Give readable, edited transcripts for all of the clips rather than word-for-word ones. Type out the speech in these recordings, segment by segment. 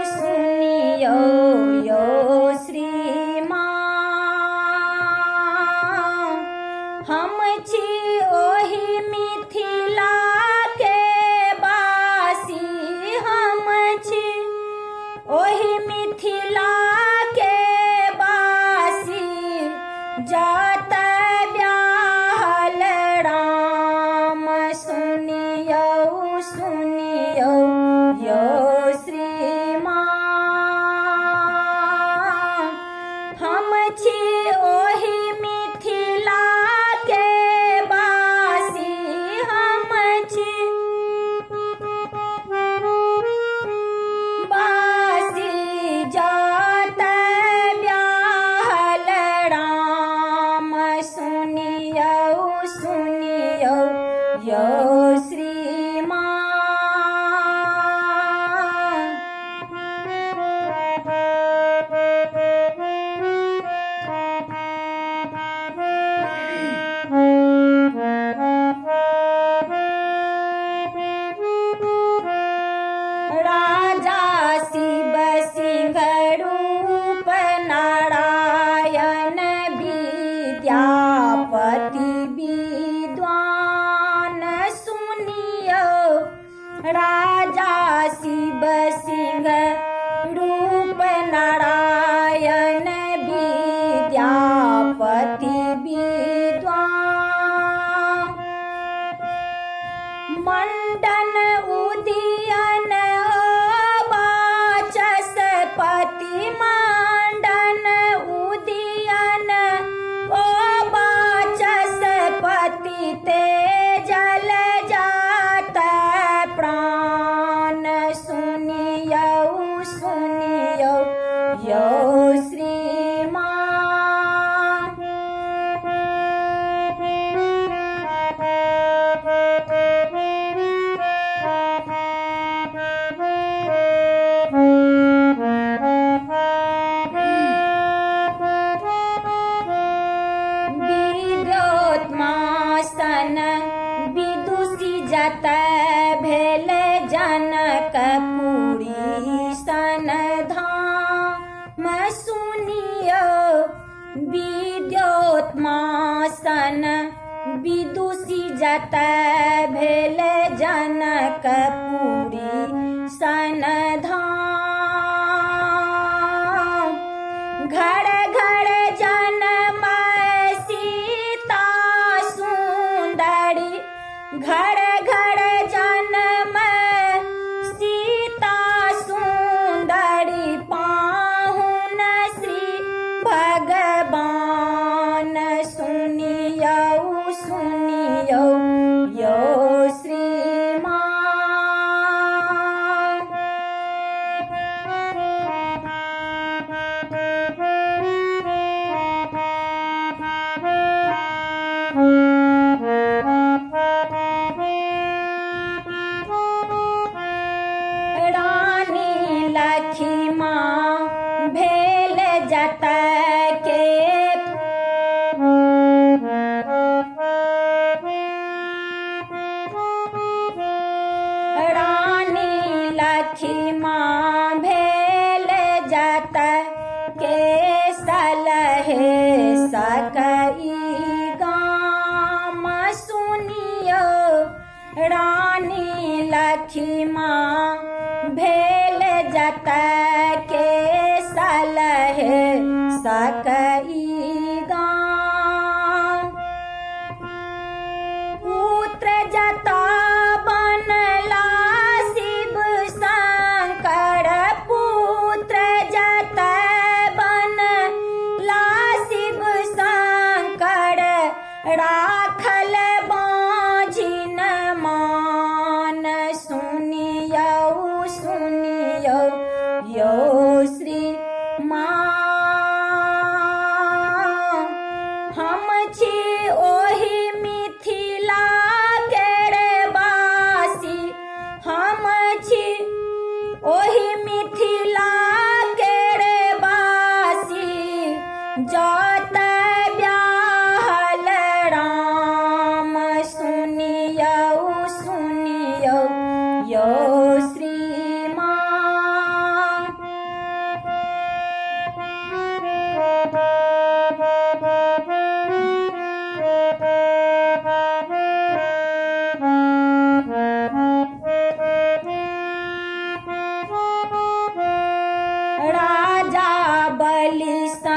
सुनियो यो श्रीमान, हम छी ओहि मिथिला के बासी, हम छी ओहि मिथिला के बासी, जात ब्याहल राम। सुनियो सुनियो यो श्रीमान, हम छी ओहि मिथिला के बासी, हम छी बासी, जात ब्याहल राम। सुनियो सुनियो यो श्रीमान, राजा शिव सिंह रूप नारायण, विद्यापति विद्वान। सुनियो राजा शिव सिंह रूप नारायण, विद्यापति विद्वान। मंडन उदयन वाचस्पति, मंडन उदयन ओ वाचस्पति, तेजल जात प्राण। सुनियो सुनियो यो श्रीमान, विद्योत्मासन विदुषी जत भेल, जनकपुरी सन धाम। सुनियो विद्योत्मासन विदुषी जत भेल, जनकपुरी सन धाम। घर घर जन्म सीता सुंदरी, घर घर जन्म सीता सुंदरी, पाहुन श्री भगवान। सुनियो सुनियो यो श्रीमान, रानी लक्ष्मा भेल जत के, रानी लक्ष्मा भेल जत के, सलहे सकई गाम। सुनियो रानी लक्ष्मा भेल जत के, सलहे सकई गाम। पुत्र जता बनला शिव शंकर, पुत्र जता बनला शिव शंकर, राखल बाँझिन मान। सुनियो सुनियो यो श्रीमान, हम छी ओहि मिथिला केर बासी, हम छी ओहि मिथिला केर बासी, जात ब्याह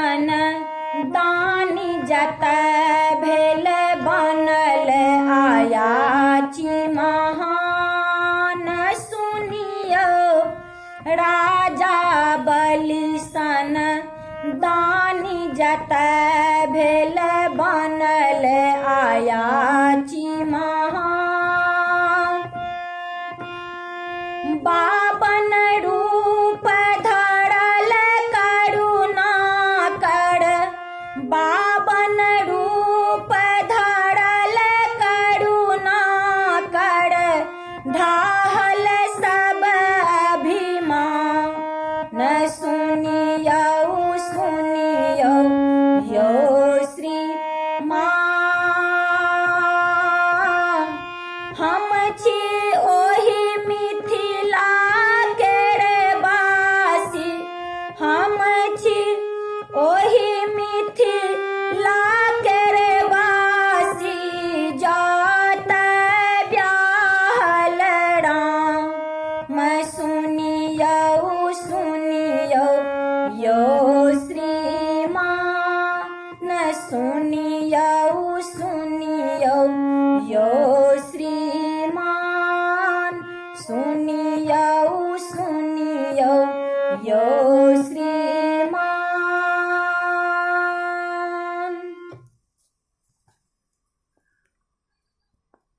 सन दानी जत भेल बनल आयाची महान सुनियो राजा बलि सन दानी जत भेल बनल आयाची महान बावन रूप धरल करुणा कर बावन रूप धरल करुणा कर ढाहल सब अभिमान सुनियो सुनियो यो श्री मान हम छी ओहि मिथिला केरे बासी हम छी ओहि मिथिला केरे बासी जात ब्याहल राम सुनियो सुनियो यो श्रीमान सुनियो